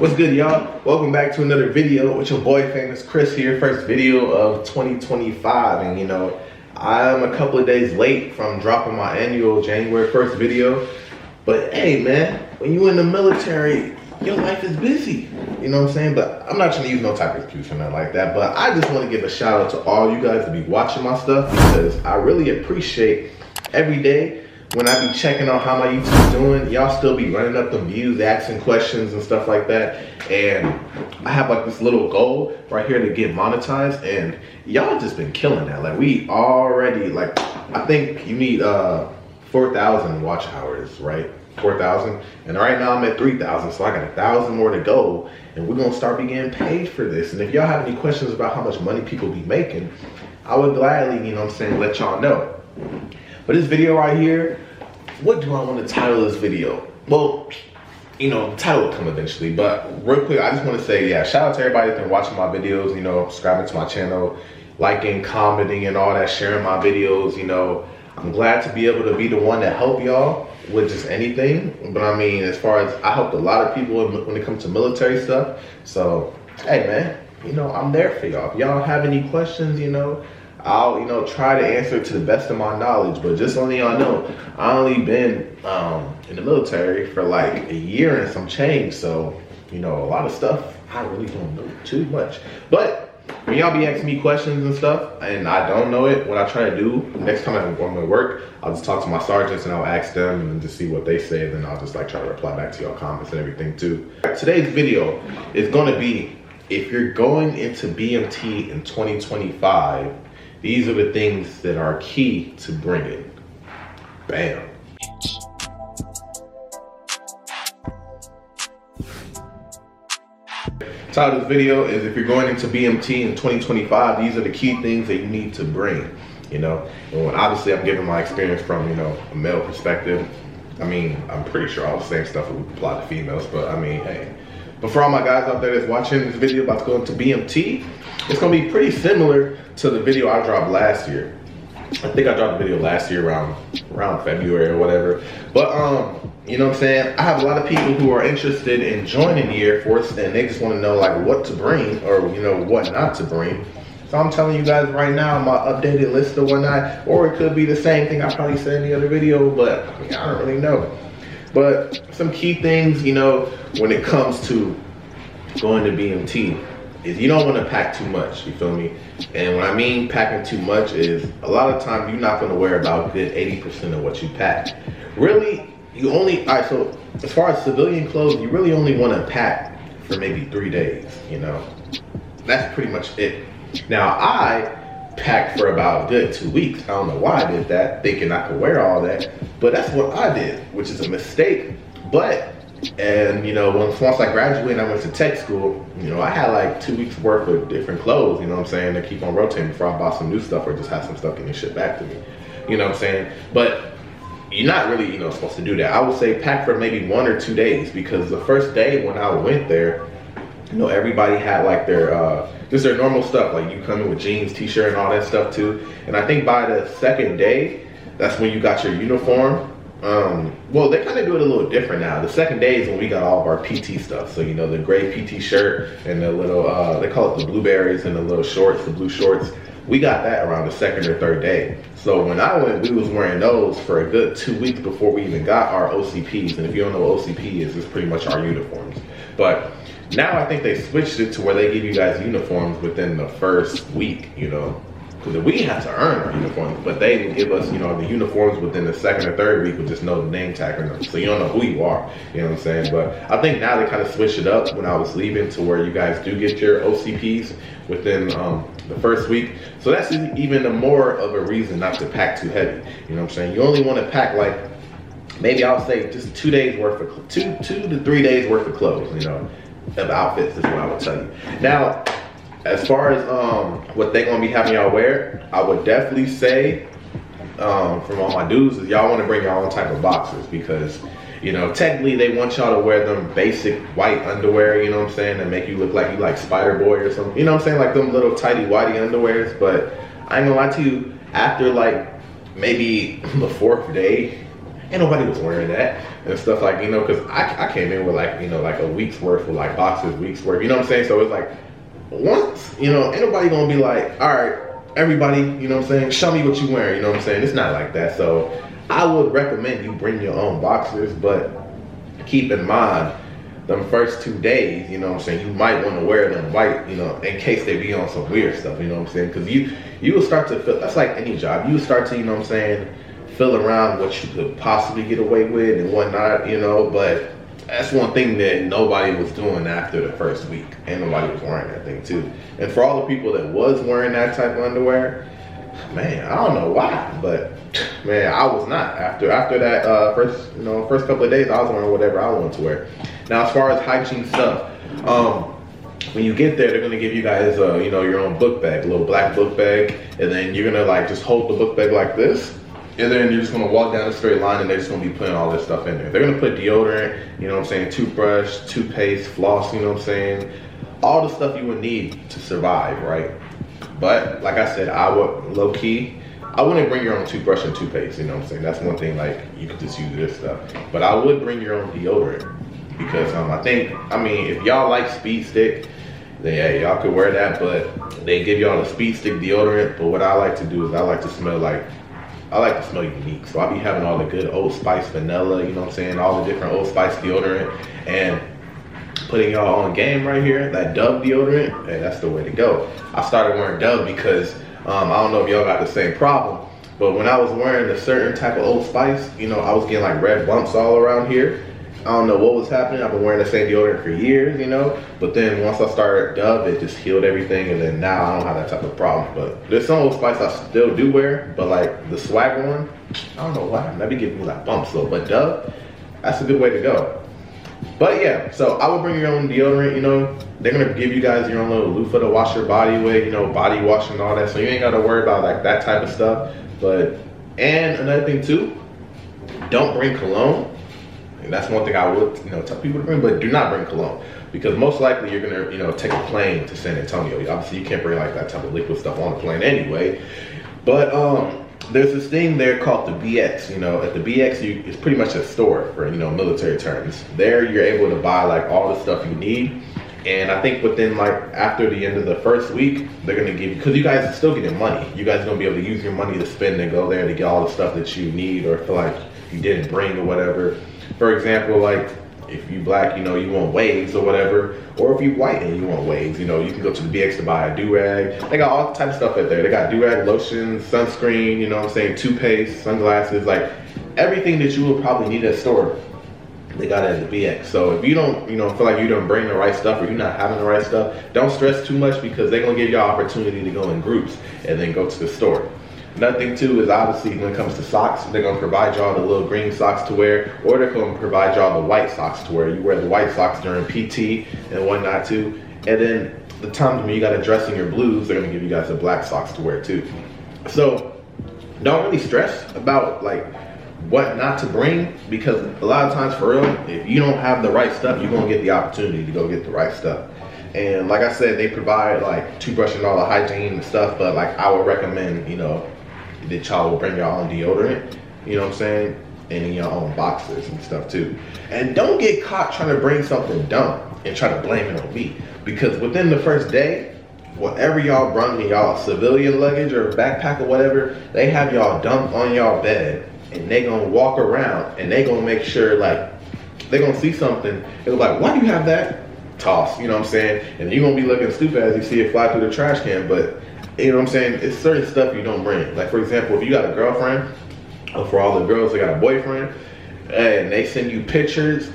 What's good, y'all? Welcome back to another video with your boy Famous Chris here. First video of 2025, and I'm a couple of days late from dropping my annual January 1st video. But hey man, when you in the military, your life is busy. You know what I'm saying? But I'm not trying to use no type of excuse or nothing like that. But I just want to give a shout out to all you guys to be watching my stuff, because I really appreciate every day when I be checking on how my YouTube's doing. Y'all still be running up the views, asking questions and stuff like that. And I have like this little goal right here to get monetized, and y'all just been killing that. Like we already, like, I think you need 4,000 watch hours, right? 4,000, and right now I'm at 3,000, so I got 1,000 more to go, and we're gonna start getting paid for this. And if y'all have any questions about how much money people be making, I would gladly, let y'all know. But this video right here, what do I want to title this video? Well, the title will come eventually, but real quick, I just want to say, shout out to everybody that's been watching my videos, subscribing to my channel, liking, commenting, and all that, sharing my videos. I'm glad to be able to be the one to help y'all with just anything. But I mean, as far as, I helped a lot of people when it comes to military stuff. So, hey man, I'm there for y'all. If y'all have any questions, I'll, try to answer to the best of my knowledge. But just so y'all know, I only been in the military for like a year and some change. So, a lot of stuff, I really don't know too much. But when y'all be asking me questions and stuff, and I don't know it, what I try to do, next time I'm going to work, I'll just talk to my sergeants and I'll ask them and just see what they say. And then I'll just like try to reply back to y'all comments and everything too. Today's video is going to be, if you're going into BMT in 2025, these are the things that are key to bringing. Bam. The title of this video is, if you're going into BMT in 2025, these are the key things that you need to bring. And obviously I'm giving my experience from, a male perspective. I mean, I'm pretty sure all the same stuff would apply to females, but I mean, hey. But for all my guys out there that's watching this video about to go into BMT, it's gonna be pretty similar to the video I dropped last year. I think I dropped a video last year around February or whatever. But you know what I'm saying? I have a lot of people who are interested in joining the Air Force, and they just want to know like what to bring, or what not to bring. So I'm telling you guys right now my updated list of whatnot, or it could be the same thing I probably said in the other video, but I don't really know. But some key things, when it comes to going to BMT, is you don't want to pack too much, you feel me? And when I mean packing too much is, a lot of times you're not going to wear about a good 80% of what you pack. Really, you only, all right, so as far as civilian clothes, you really only want to pack for maybe 3 days, That's pretty much it. Now, I packed for about a good 2 weeks. I don't know why I did that, thinking I could wear all that, but that's what I did, which is a mistake. But, and once I graduated and I went to tech school, I had like 2 weeks worth of different clothes, to keep on rotating before I bought some new stuff or just have some stuff getting shipped back to me, But you're not really, supposed to do that. I would say pack for maybe 1 or 2 days, because the first day when I went there, everybody had like their, just their normal stuff. Like you come in with jeans, t-shirt, and all that stuff too. And I think by the second day, that's when you got your uniform. Well, they kind of do it a little different now. The second day is when we got all of our PT stuff. So, the gray PT shirt and the little, they call it the blueberries, and the little shorts, the blue shorts. We got that around the second or third day. So when I went, we was wearing those for a good 2 weeks before we even got our OCPs. And if you don't know what OCP is, it's pretty much our uniforms. But now I think they switched it to where they give you guys uniforms within the first week, because we had to earn our uniforms, but they would give us, the uniforms within the second or third week with just no name tag or nothing. So you don't know who you are, you know what I'm saying? But I think now they kind of switched it up when I was leaving, to where you guys do get your OCPs within the first week. So that's even more of a reason not to pack too heavy, you know what I'm saying? You only want to pack like, maybe I'll say just 2 days worth of, 2 to 3 days worth of clothes, of outfits is what I would tell you. Now, as far as what they gonna be having y'all wear, I would definitely say from all my dudes is y'all want to bring your own type of boxers, because technically they want y'all to wear them basic white underwear, and make you look like you like Spider Boy or something, like them little tighty whitey underwears. But I ain't gonna lie to you, after like maybe the 4th day, ain't nobody was wearing that. and stuff like, you know, because I came in with like, you know, like a week's worth of like boxes, week's worth, you know what I'm saying? So it's like, once, you know, ain't nobody gonna be like, all right, everybody, you know what I'm saying, show me what you wearing, you know what I'm saying? It's not like that. So I would recommend you bring your own boxers, but keep in mind, them first 2 days, you know what I'm saying, you might want to wear them white, you know, in case they be on some weird stuff, you know what I'm saying? Because you will start to feel, that's like any job, you will start to, you know what I'm saying, feel around what you could possibly get away with and whatnot, you know, but that's one thing that nobody was doing after the first week, and nobody was wearing that thing too. And for all the people that was wearing that type of underwear, man, I don't know why, but man, I was not. After that first couple of days, I was wearing whatever I wanted to wear. Now, as far as hygiene stuff, when you get there, they're gonna give you guys, you know, your own book bag, a little black book bag, and then you're gonna like just hold the book bag like this, and then you're just gonna walk down a straight line, and they're just gonna be putting all this stuff in there. They're gonna put deodorant, you know what I'm saying, toothbrush, toothpaste, floss, you know what I'm saying, all the stuff you would need to survive, right? But like I said, I would low key, I wouldn't bring your own toothbrush and toothpaste, you know what I'm saying? That's one thing, like, you could just use this stuff. But I would bring your own deodorant, because I mean, if y'all like Speed Stick, then yeah, y'all could wear that, but they give y'all the Speed Stick deodorant. But what I like to do is I like to smell unique. So I'll be having all the good Old Spice vanilla, you know what I'm saying, all the different Old Spice deodorant, and putting y'all on game right here, that Dove deodorant, hey, that's the way to go. I started wearing Dove because I don't know if y'all got the same problem, but when I was wearing a certain type of Old Spice, you know, I was getting like red bumps all around here. I don't know what was happening. I've been wearing the same deodorant for years, you know, but then once I started Dove, it just healed everything, and then now I don't have that type of problem. But there's some Old Spice I still do wear, but like the Swagger one, I don't know why, that be giving me like bumps though, but Dove, that's a good way to go. But yeah, so I would bring your own deodorant, you know. They're gonna give you guys your own little loofah to wash your body with, you know, body wash and all that. So you ain't gotta worry about like that type of stuff. But, and another thing too, don't bring cologne. And that's one thing I would, you know, tell people to bring, but do not bring cologne. Because most likely you're gonna, you know, take a plane to San Antonio. Obviously you can't bring like that type of liquid stuff on the plane anyway. But there's this thing there called the BX, you know. At the BX, it's pretty much a store for, you know, military terms. There you're able to buy like all the stuff you need. And I think within like, after the end of the first week, they're gonna give you, because you guys are still getting money. You guys are gonna be able to use your money to spend and go there to get all the stuff that you need or feel like you didn't bring or whatever. For example, like if you black, you know, you want waves or whatever, or if you white and you want waves, you know, you can go to the BX to buy a do-rag. They got all types of stuff out there. They got do-rag, lotion, sunscreen, you know what I'm saying, toothpaste, sunglasses, like everything that you would probably need at a store, they got it at the BX. So if you don't, you know, feel like you don't bring the right stuff or you're not having the right stuff, don't stress too much, because they're gonna give you an opportunity to go in groups and then go to the store. Another thing too is obviously when it comes to socks, they're gonna provide y'all the little green socks to wear, or they're gonna provide y'all the white socks to wear. You wear the white socks during PT and whatnot too. And then the times when you gotta dress in your blues, they're gonna give you guys the black socks to wear too. So don't really stress about like what not to bring, because a lot of times for real, if you don't have the right stuff, you're gonna get the opportunity to go get the right stuff. And like I said, they provide like toothbrush and all the hygiene and stuff, but like I would recommend, you know, that y'all will bring your own deodorant, you know what I'm saying, and in your own boxers and stuff too. And don't get caught trying to bring something dumb and try to blame it on me, because within the first day, whatever y'all brought in y'all civilian luggage or backpack or whatever, they have y'all dumped on y'all bed, and they gonna walk around and they gonna make sure, like, they gonna see something, they're like, why do you have that? Toss, you know what I'm saying? And you're gonna be looking stupid as you see it fly through the trash can. But you know what I'm saying, it's certain stuff you don't bring. Like for example, if you got a girlfriend, or for all the girls that got a boyfriend, and they send you pictures,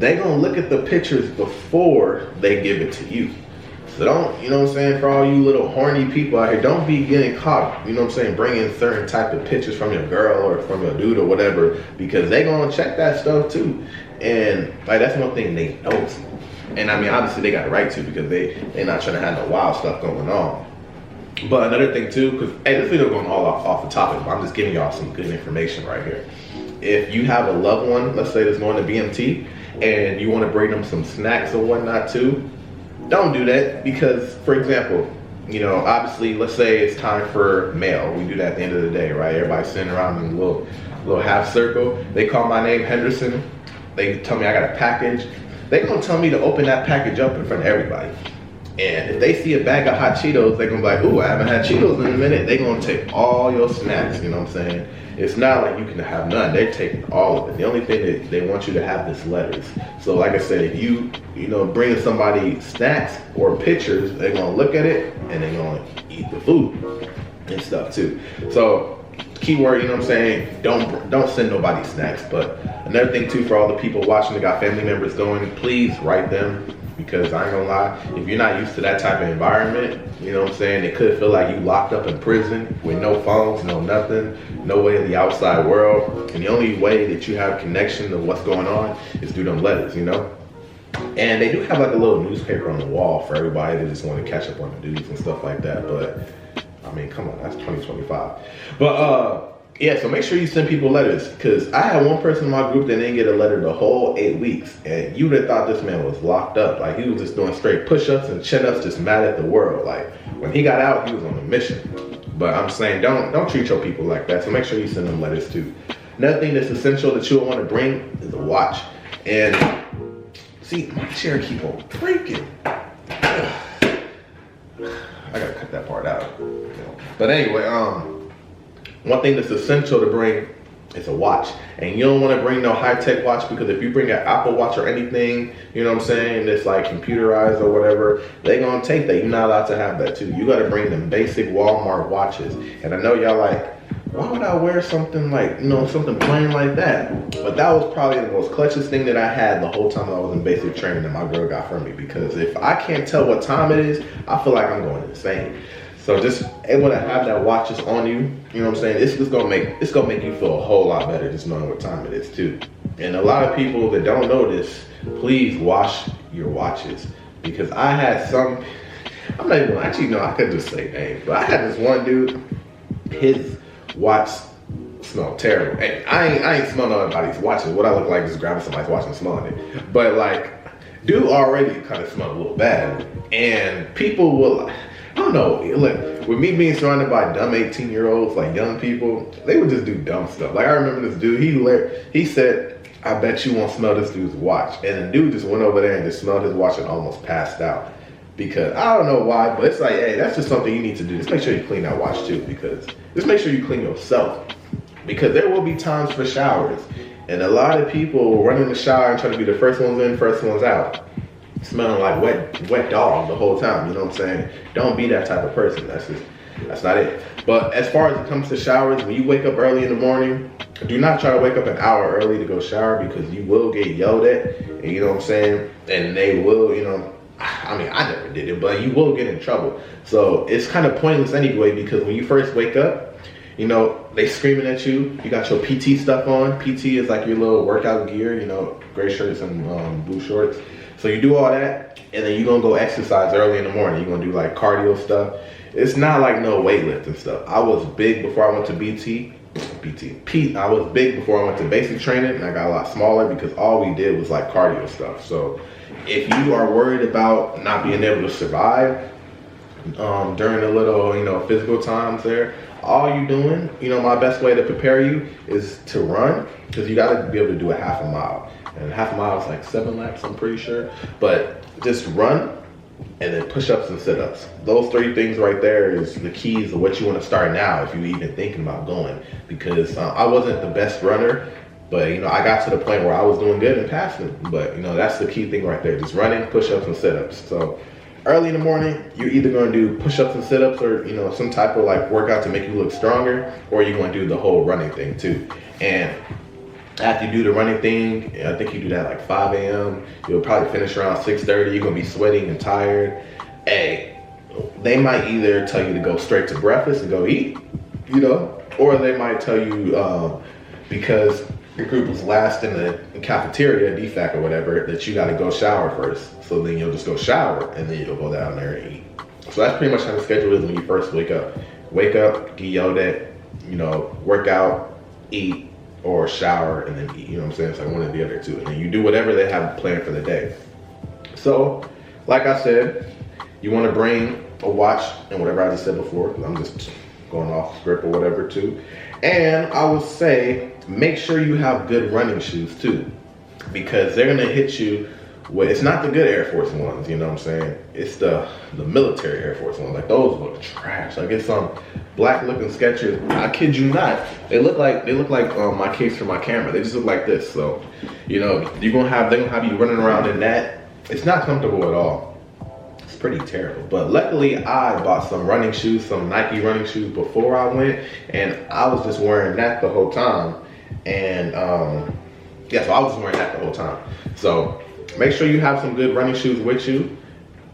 they gonna look at the pictures before they give it to you. So don't, you know what I'm saying, for all you little horny people out here, don't be getting caught, you know what I'm saying, bringing certain type of pictures from your girl or from your dude or whatever, because they gonna check that stuff too. And like that's one thing they know. And I mean, obviously they got the right to, because they're not trying to have no wild stuff going on. But another thing too, because hey, this video going all off the topic, but I'm just giving y'all some good information right here. If you have a loved one, let's say that's going to BMT, and you want to bring them some snacks or whatnot too, don't do that. Because for example, you know, obviously let's say it's time for mail. We do that at the end of the day, right? Everybody's sitting around in a little half circle. They call my name Henderson. they tell me I got a package, they gonna tell me to open that package up in front of everybody. And if they see a bag of hot Cheetos, they're gonna be like, ooh, I haven't had Cheetos in a minute. They're gonna take all your snacks, you know what I'm saying? It's not like you can have none. They're taking all of it. The only thing that they want you to have is lettuce. So like I said, if you bring somebody snacks or pictures, they're gonna look at it and they're gonna eat the food and stuff too. So keyword, you know what I'm saying? Don't send nobody snacks. But another thing too, for all the people watching that got family members going, please write them. Because I ain't gonna lie, if you're not used to that type of environment, you know what I'm saying, it could feel like you locked up in prison with no phones, no nothing, no way in the outside world. And the only way that you have connection to what's going on is through them letters, you know? And they do have like a little newspaper on the wall for everybody that just want to catch up on the news and stuff like that. But I mean, come on, that's 2025. But yeah, so make sure you send people letters, because I had one person in my group that didn't get a letter the whole 8 weeks, and you would have thought this man was locked up. Like, he was just doing straight push-ups and chin-ups, just mad at the world. Like, when he got out, he was on a mission. But I'm saying, don't treat your people like that, so make sure you send them letters too. Another thing that's essential that you'll want to bring is a watch. And see, my chair keep on breaking. I gotta cut that part out. But anyway, one thing that's essential to bring is a watch. And you don't want to bring no high-tech watch, because if you bring an Apple Watch or anything, you know what I'm saying, that's like computerized or whatever, they're going to take that. You're not allowed to have that too. You got to bring them basic Walmart watches. And I know y'all like, why would I wear something like, something plain like that? But that was probably the most clutchest thing that I had the whole time I was in basic training that my girl got from me. Because if I can't tell what time it is, I feel like I'm going insane. So just able to have that watch just on you, you know what I'm saying? It's gonna make you feel a whole lot better just knowing what time it is too. And a lot of people that don't know this, please wash your watches, because I had some. I'm not even actually no, I could just say names, but I had this one dude. His watch smelled terrible. And I ain't smelling anybody's watches. What I look like is grabbing somebody's watch and smelling it. But like, dude already kind of smelled a little bad, and people will. I don't know, look, with me being surrounded by dumb 18-year-olds, like young people, they would just do dumb stuff. Like I remember this dude, he said, I bet you won't smell this dude's watch. And the dude just went over there and just smelled his watch and almost passed out. Because I don't know why, but it's like, hey, that's just something you need to do. Just make sure you clean that watch too, because just make sure you clean yourself. Because there will be times for showers. And a lot of people run in the shower and try to be the first ones in, first ones out. Smelling like wet dog the whole time, you know what I'm saying? Don't be that type of person. That's not it. But as far as it comes to showers, when you wake up early in the morning, do not try to wake up an hour early to go shower, because you will get yelled at, and you know what I'm saying? And they will, I mean, I never did it, but you will get in trouble. So it's kind of pointless anyway, because when you first wake up, they screaming at you. You got your PT stuff on. PT is like your little workout gear, gray shirts and blue shorts. So you do all that, and then you're going to go exercise early in the morning. You're going to do like cardio stuff. It's not like no weightlifting stuff. I was big before I went to I was big before I went to basic training, and I got a lot smaller because all we did was like cardio stuff. So if you are worried about not being able to survive during the little, physical times there, all you doing, my best way to prepare you is to run, because you got to be able to do a half a mile. And half a mile is like 7 laps, I'm pretty sure. But just run, and then push-ups and sit-ups. Those 3 things right there is the keys of what you want to start now if you're even thinking about going. Because I wasn't the best runner, but I got to the point where I was doing good and passing. But that's the key thing right there, just running, push-ups, and sit-ups. So early in the morning, you're either going to do push-ups and sit-ups, or some type of like workout to make you look stronger, or you're going to do the whole running thing too. And after you do the running thing, I think you do that like 5 a.m. You'll probably finish around 6:30. You're going to be sweating and tired. Hey, they might either tell you to go straight to breakfast and go eat, or they might tell you, because your group was last in the cafeteria, DFAC or whatever, that you got to go shower first. So then you'll just go shower, and then you'll go down there and eat. So that's pretty much how the schedule is when you first wake up. Wake up, get yelled at, work out, eat, or shower, and then eat, what I'm saying? It's like one of the other two. And then you do whatever they have planned for the day. So, like I said, you want to bring a watch and whatever I just said before, because I'm just going off script or whatever too. And I would say, make sure you have good running shoes too. because they're gonna hit you with, it's not the good Air Force Ones, you know what I'm saying? It's the military Air Force Ones. Like those look trash. Like it's some black looking Skechers. I kid you not. They look like my case for my camera. They just look like this. So, you know, they're gonna have you running around in that. It's not comfortable at all. It's pretty terrible. But luckily I bought some running shoes, some Nike running shoes before I went, and I was just wearing that the whole time. And yeah, so I was wearing that the whole time. So make sure you have some good running shoes with you,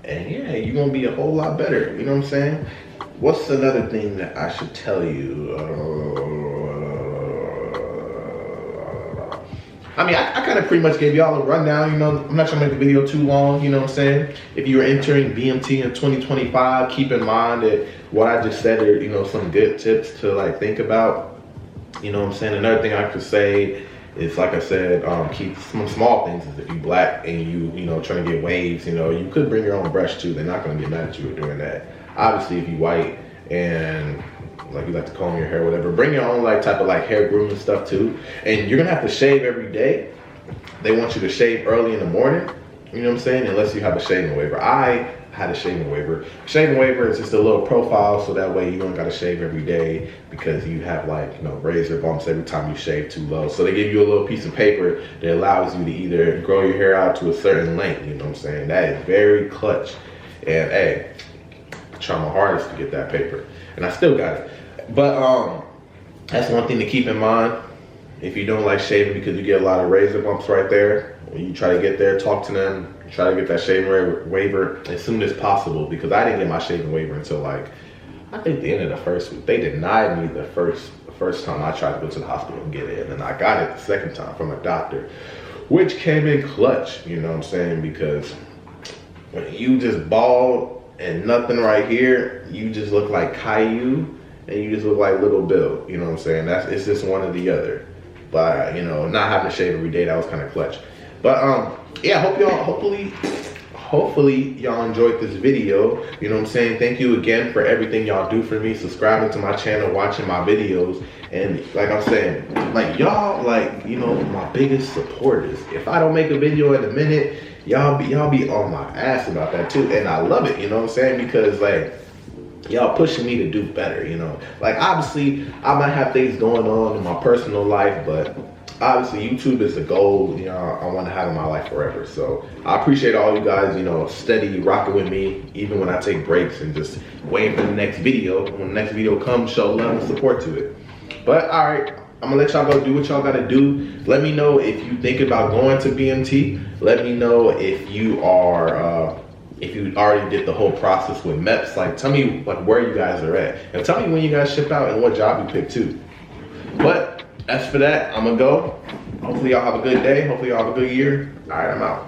and yeah, you're gonna be a whole lot better. You know what I'm saying? What's another thing that I should tell you? I mean, I kind of pretty much gave y'all a rundown. You know, I'm not trying to make the video too long. You know what I'm saying? If you're entering BMT in 2025, keep in mind that what I just said are, you know, some good tips to like think about. You know what I'm saying? Another thing I could say, it's like I said, keep some small things. Is if you black and you know, trying to get waves, you know, you could bring your own brush too. They're not gonna get mad at you for doing that. Obviously, if you white and like you like to comb your hair, whatever, bring your own like type of like hair grooming stuff too. And you're gonna have to shave every day. They want you to shave early in the morning. You know what I'm saying? Unless you have a shaving waiver. I had a shaving waiver. Shaving waiver is just a little profile, so that way you don't gotta shave every day because you have like, you know, razor bumps every time you shave too low. So they give you a little piece of paper that allows you to either grow your hair out to a certain length. You know what I'm saying? That is very clutch. And hey, I try my hardest to get that paper, and I still got it. But that's one thing to keep in mind. If you don't like shaving because you get a lot of razor bumps right there, when you try to get there, talk to them. Try to get that shaving waiver as soon as possible, because I didn't get my shaving waiver until like, I think the end of the first week. They denied me the first time I tried to go to the hospital and get it, and then I got it the second time from a doctor, which came in clutch, you know what I'm saying? Because when you just bald and nothing right here, you just look like Caillou and you just look like Little Bill, you know what I'm saying? It's just one or the other. But you know, not having to shave every day, that was kind of clutch. But yeah, hopefully y'all enjoyed this video. You know what I'm saying? Thank you again for everything y'all do for me, subscribing to my channel, watching my videos. And like I'm saying, like y'all, like, you know, my biggest supporters. If I don't make a video in a minute, y'all be on my ass about that too. And I love it, you know what I'm saying? Because like, y'all pushing me to do better, you know? Like obviously I might have things going on in my personal life, but obviously YouTube is the goal, you know, I want to have in my life forever. So I appreciate all you guys, you know, steady rocking with me, even when I take breaks and just waiting for the next video. When the next video comes, show love and support to it. But all right, I'm gonna let y'all go do what y'all gotta do. Let me know if you think about going to BMT. Let me know if you are, if you already did the whole process with MEPS. Like tell me like where you guys are at. And tell me when you guys ship out and what job you picked too. But as for that, I'm gonna go. Hopefully y'all have a good day. Hopefully y'all have a good year. All right, I'm out.